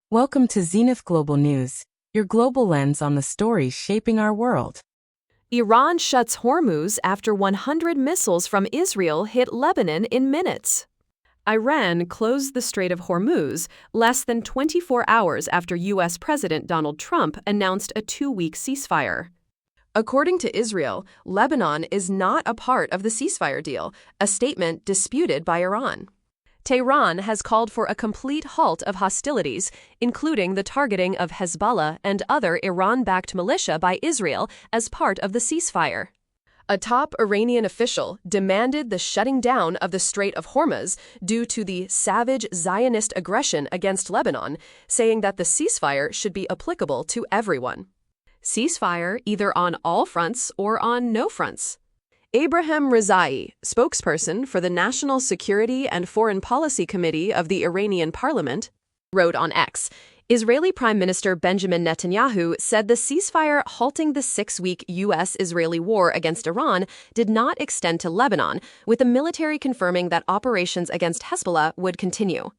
Welcome to Zenith Global News, your global lens on the stories shaping our world. Iran shuts Hormuz after 100 missiles from Israel hit Lebanon in minutes. Iran closed the Strait of Hormuz less than 24 hours after U.S. President Donald Trump announced a 2-week ceasefire. According to Israel, Lebanon is not a part of the ceasefire deal, a statement disputed by Iran. Tehran has called for a complete halt of hostilities, including the targeting of Hezbollah and other Iran-backed militia by Israel as part of the ceasefire. A top Iranian official demanded the shutting down of the Strait of Hormuz due to the savage Zionist aggression against Lebanon, saying that the ceasefire should be applicable to everyone. Ceasefire either on all fronts or on no fronts. Abraham Rezai, spokesperson for the National Security and Foreign Policy Committee of the Iranian parliament, wrote on X, Israeli Prime Minister Benjamin Netanyahu said the ceasefire halting the 6-week U.S.-Israeli war against Iran did not extend to Lebanon, with the military confirming that operations against Hezbollah would continue.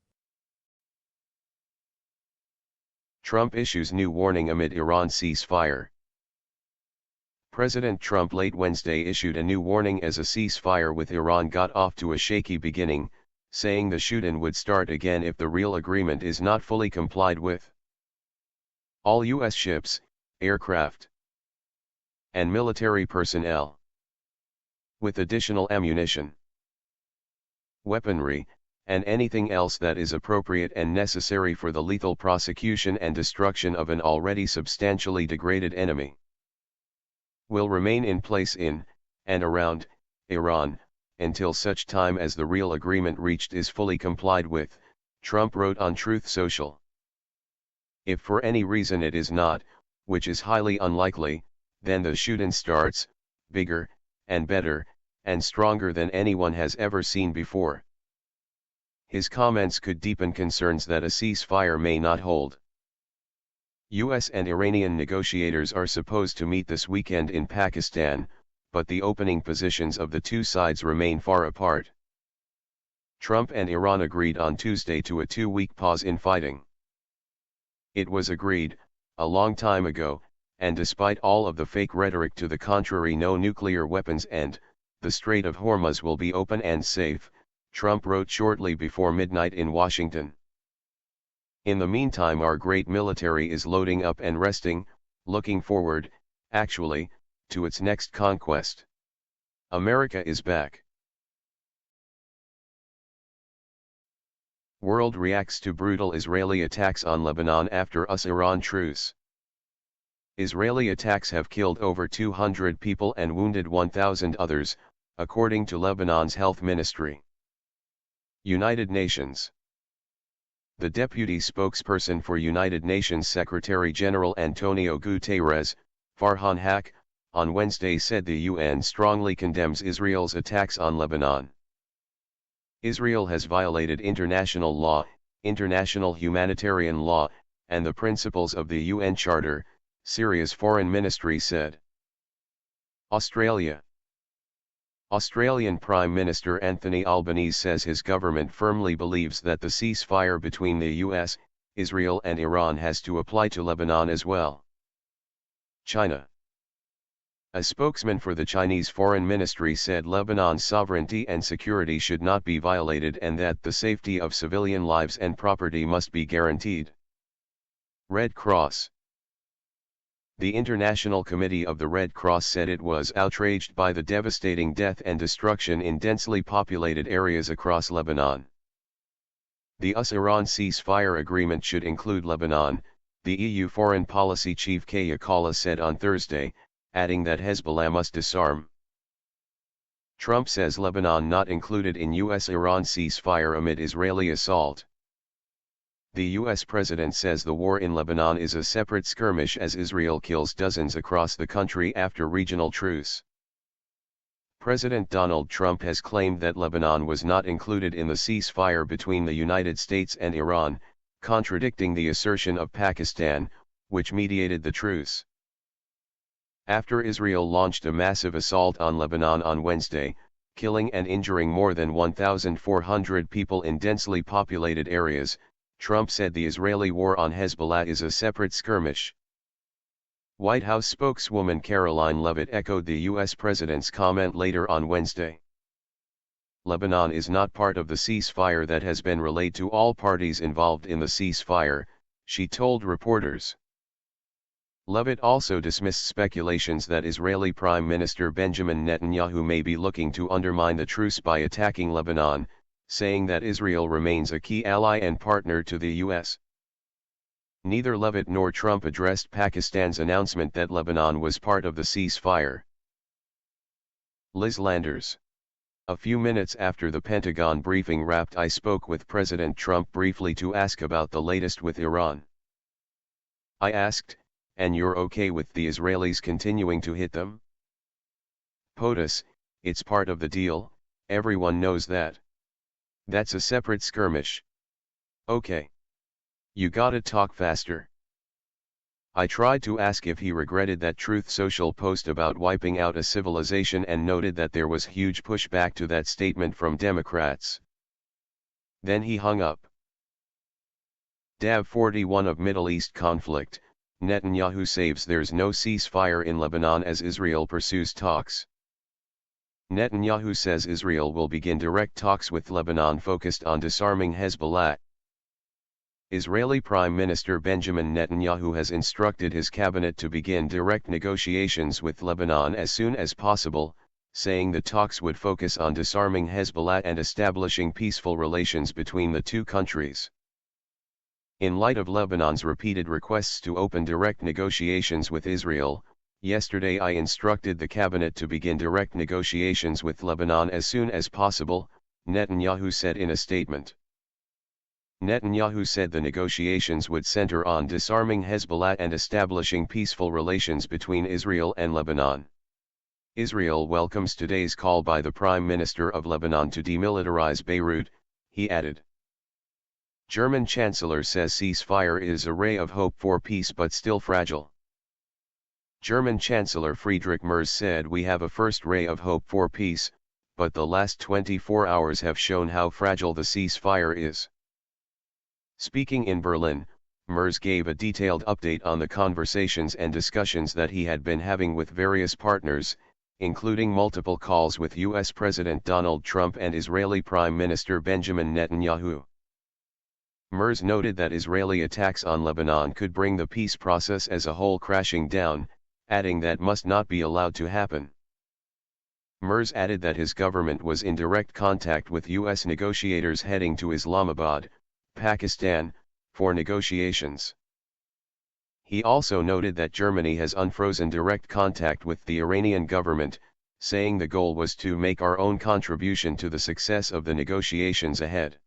Trump issues new warning amid Iran ceasefire. President Trump late Wednesday issued a new warning as a ceasefire with Iran got off to a shaky beginning, saying the shoot-in would start again if the real agreement is not fully complied with. All U.S. ships, aircraft, and military personnel, with additional ammunition, weaponry, and anything else that is appropriate and necessary for the lethal prosecution and destruction of an already substantially degraded enemy, will remain in place in, and around, Iran, until such time as the real agreement reached is fully complied with, Trump wrote on Truth Social. If for any reason it is not, which is highly unlikely, then the shoot-in starts, bigger, and better, and stronger than anyone has ever seen before. His comments could deepen concerns that a ceasefire may not hold. U.S. and Iranian negotiators are supposed to meet this weekend in Pakistan, but the opening positions of the two sides remain far apart. Trump and Iran agreed on Tuesday to a 2-week pause in fighting. It was agreed, a long time ago, and despite all of the fake rhetoric to the contrary, no nuclear weapons and the Strait of Hormuz will be open and safe, Trump wrote shortly before midnight in Washington. In the meantime, our great military is loading up and resting, looking forward, actually, to its next conquest. America is back. World reacts to brutal Israeli attacks on Lebanon after US-Iran truce. Israeli attacks have killed over 200 people and wounded 1,000 others, according to Lebanon's health ministry. United Nations. The deputy spokesperson for United Nations Secretary-General Antonio Guterres, Farhan Haq, on Wednesday said the UN strongly condemns Israel's attacks on Lebanon. Israel has violated international law, international humanitarian law, and the principles of the UN Charter, Syria's foreign ministry said. Australian Prime Minister Anthony Albanese says his government firmly believes that the ceasefire between the US, Israel and Iran has to apply to Lebanon as well. China. A spokesman for the Chinese Foreign Ministry said Lebanon's sovereignty and security should not be violated and that the safety of civilian lives and property must be guaranteed. Red Cross. The International Committee of the Red Cross said it was outraged by the devastating death and destruction in densely populated areas across Lebanon. The US-Iran ceasefire agreement should include Lebanon, the EU Foreign Policy Chief Kaya Kalla said on Thursday, adding that Hezbollah must disarm. Trump says Lebanon not included in US-Iran ceasefire amid Israeli assault. The U.S. president says the war in Lebanon is a separate skirmish as Israel kills dozens across the country after regional truce. President Donald Trump has claimed that Lebanon was not included in the ceasefire between the United States and Iran, contradicting the assertion of Pakistan, which mediated the truce. After Israel launched a massive assault on Lebanon on Wednesday, killing and injuring more than 1,400 people in densely populated areas, Trump said the Israeli war on Hezbollah is a separate skirmish. White House spokeswoman Caroline Leavitt echoed the U.S. president's comment later on Wednesday. Lebanon is not part of the ceasefire that has been relayed to all parties involved in the ceasefire, she told reporters. Leavitt also dismissed speculations that Israeli Prime Minister Benjamin Netanyahu may be looking to undermine the truce by attacking Lebanon, saying that Israel remains a key ally and partner to the U.S. Neither Leavitt nor Trump addressed Pakistan's announcement that Lebanon was part of the ceasefire. Liz Landers. A few minutes after the Pentagon briefing wrapped, I spoke with President Trump briefly to ask about the latest with Iran. I asked, "And you're okay with the Israelis continuing to hit them?" POTUS, "It's part of the deal, everyone knows that. That's a separate skirmish." "Okay. You gotta talk faster." I tried to ask if he regretted that Truth Social post about wiping out a civilization and noted that there was huge pushback to that statement from Democrats. Then he hung up. Dav 41 of Middle East conflict, Netanyahu saves there's no ceasefire in Lebanon as Israel pursues talks. Netanyahu says Israel will begin direct talks with Lebanon focused on disarming Hezbollah. Israeli Prime Minister Benjamin Netanyahu has instructed his cabinet to begin direct negotiations with Lebanon as soon as possible, saying the talks would focus on disarming Hezbollah and establishing peaceful relations between the two countries. In light of Lebanon's repeated requests to open direct negotiations with Israel, yesterday I instructed the cabinet to begin direct negotiations with Lebanon as soon as possible, Netanyahu said in a statement. Netanyahu said the negotiations would center on disarming Hezbollah and establishing peaceful relations between Israel and Lebanon. Israel welcomes today's call by the Prime Minister of Lebanon to demilitarize Beirut, he added. German Chancellor says ceasefire is a ray of hope for peace but still fragile. German Chancellor Friedrich Merz said we have a first ray of hope for peace, but the last 24 hours have shown how fragile the ceasefire is. Speaking in Berlin, Merz gave a detailed update on the conversations and discussions that he had been having with various partners, including multiple calls with U.S. President Donald Trump and Israeli Prime Minister Benjamin Netanyahu. Merz noted that Israeli attacks on Lebanon could bring the peace process as a whole crashing down, adding that must not be allowed to happen. Merz added that his government was in direct contact with U.S. negotiators heading to Islamabad, Pakistan, for negotiations. He also noted that Germany has unfrozen direct contact with the Iranian government, saying the goal was to make our own contribution to the success of the negotiations ahead.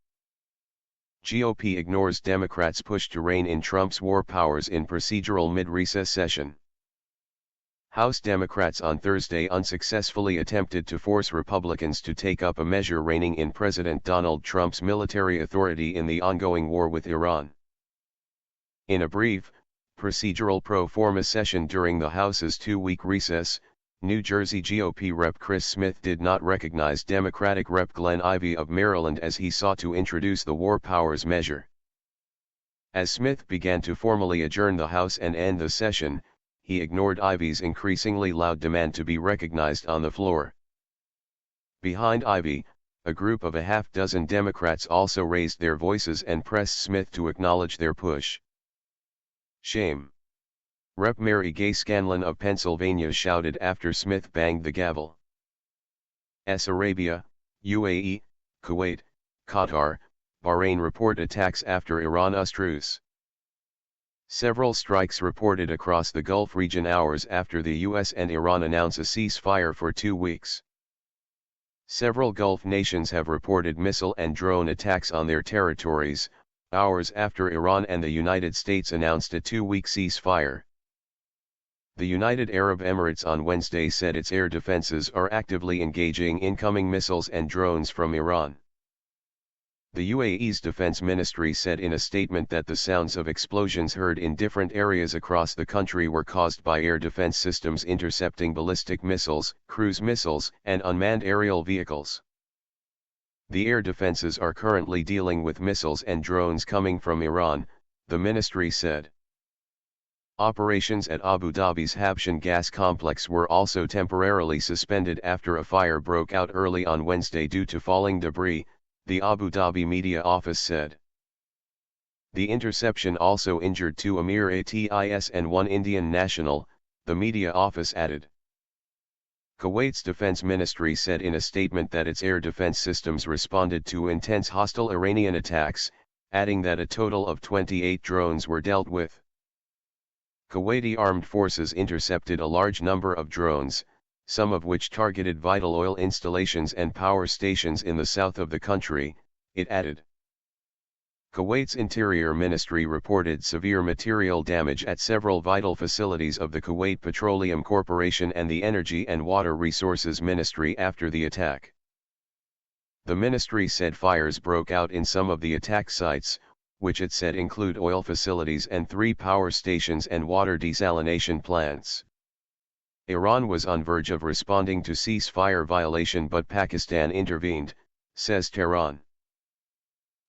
GOP ignores Democrats' push to rein in Trump's war powers in procedural mid-recess session. House Democrats on Thursday unsuccessfully attempted to force Republicans to take up a measure reining in President Donald Trump's military authority in the ongoing war with Iran. In a brief, procedural pro forma session during the House's two-week recess, New Jersey GOP Rep. Chris Smith did not recognize Democratic Rep. Glenn Ivey of Maryland as he sought to introduce the war powers measure. As Smith began to formally adjourn the House and end the session, he ignored Ivey's increasingly loud demand to be recognized on the floor. Behind Ivey, a group of a half-dozen Democrats also raised their voices and pressed Smith to acknowledge their push. Shame. Rep. Mary Gay Scanlon of Pennsylvania shouted after Smith banged the gavel. Arabia, UAE, Kuwait, Qatar, Bahrain report attacks after Iran's truce. Several strikes reported across the Gulf region hours after the US and Iran announce a ceasefire for 2 weeks. Several Gulf nations have reported missile and drone attacks on their territories, hours after Iran and the United States announced a 2-week ceasefire. The United Arab Emirates on Wednesday said its air defenses are actively engaging incoming missiles and drones from Iran. The UAE's defense ministry said in a statement that the sounds of explosions heard in different areas across the country were caused by air defense systems intercepting ballistic missiles, cruise missiles, and unmanned aerial vehicles. The air defenses are currently dealing with missiles and drones coming from Iran, the ministry said. Operations at Abu Dhabi's Habshan gas complex were also temporarily suspended after a fire broke out early on Wednesday due to falling debris, the Abu Dhabi media office said. The interception also injured 2 Emiratis and 1 Indian national, the media office added. Kuwait's defense ministry said in a statement that its air defense systems responded to intense hostile Iranian attacks, adding that a total of 28 drones were dealt with. Kuwaiti armed forces intercepted a large number of drones, some of which targeted vital oil installations and power stations in the south of the country, it added. Kuwait's Interior Ministry reported severe material damage at several vital facilities of the Kuwait Petroleum Corporation and the Energy and Water Resources Ministry after the attack. The ministry said fires broke out in some of the attack sites, which it said include oil facilities and 3 power stations and water desalination plants. Iran was on verge of responding to ceasefire violation but Pakistan intervened, says Tehran.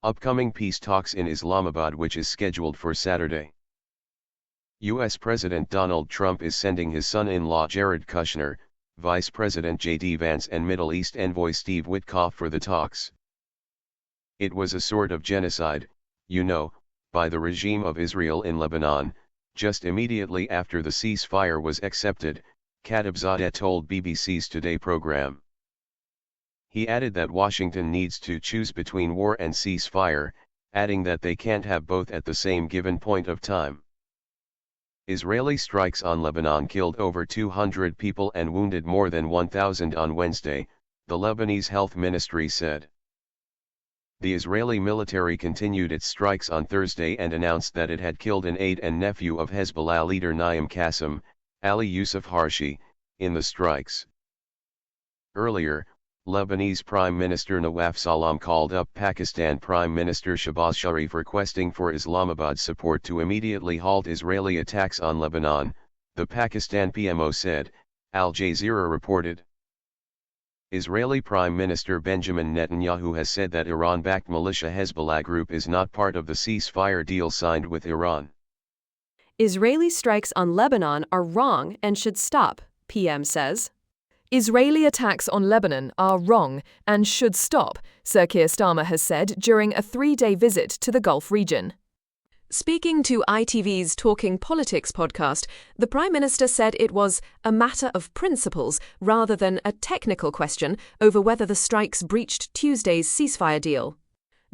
Upcoming peace talks in Islamabad, which is scheduled for Saturday. U.S. President Donald Trump is sending his son-in-law Jared Kushner, Vice President J.D. Vance and Middle East envoy Steve Witkoff for the talks. It was a sort of genocide, you know, by the regime of Israel in Lebanon, just immediately after the ceasefire was accepted, Khatibzadeh told BBC's Today program. He added that Washington needs to choose between war and ceasefire, adding that they can't have both at the same given point of time. Israeli strikes on Lebanon killed over 200 people and wounded more than 1,000 on Wednesday, the Lebanese health ministry said. The Israeli military continued its strikes on Thursday and announced that it had killed an aide and nephew of Hezbollah leader Naim Qassem, Ali Yusuf Harshi, in the strikes. Earlier, Lebanese Prime Minister Nawaf Salam called up Pakistan Prime Minister Shahbaz Sharif requesting for Islamabad support to immediately halt Israeli attacks on Lebanon, the Pakistan PMO said, Al Jazeera reported. Israeli Prime Minister Benjamin Netanyahu has said that Iran-backed militia Hezbollah group is not part of the ceasefire deal signed with Iran. Israeli strikes on Lebanon are wrong and should stop, PM says. Israeli attacks on Lebanon are wrong and should stop, Sir Keir Starmer has said during a 3-day visit to the Gulf region. Speaking to ITV's Talking Politics podcast, the Prime Minister said it was a matter of principles rather than a technical question over whether the strikes breached Tuesday's ceasefire deal.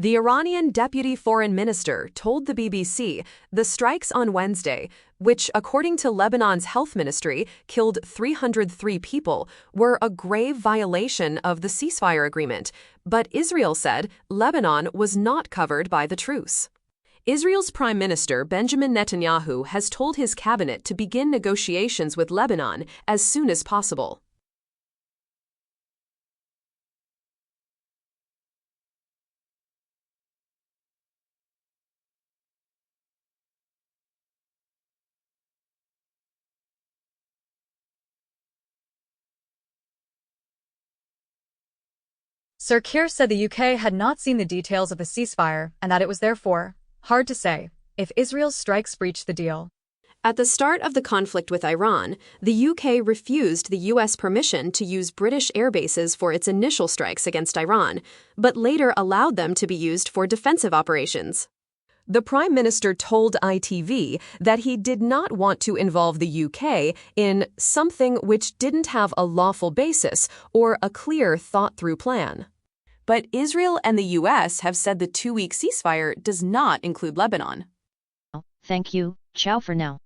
The Iranian Deputy Foreign Minister told the BBC the strikes on Wednesday, which according to Lebanon's health ministry killed 303 people, were a grave violation of the ceasefire agreement, but Israel said Lebanon was not covered by the truce. Israel's Prime Minister Benjamin Netanyahu has told his cabinet to begin negotiations with Lebanon as soon as possible. Sir Keir said the UK had not seen the details of the ceasefire and that it was therefore hard to say if Israel's strikes breached the deal. At the start of the conflict with Iran, the UK refused the US permission to use British air bases for its initial strikes against Iran, but later allowed them to be used for defensive operations. The Prime Minister told ITV that he did not want to involve the UK in something which didn't have a lawful basis or a clear thought-through plan. But Israel and the US have said the 2-week ceasefire does not include Lebanon. Thank you, ciao for now.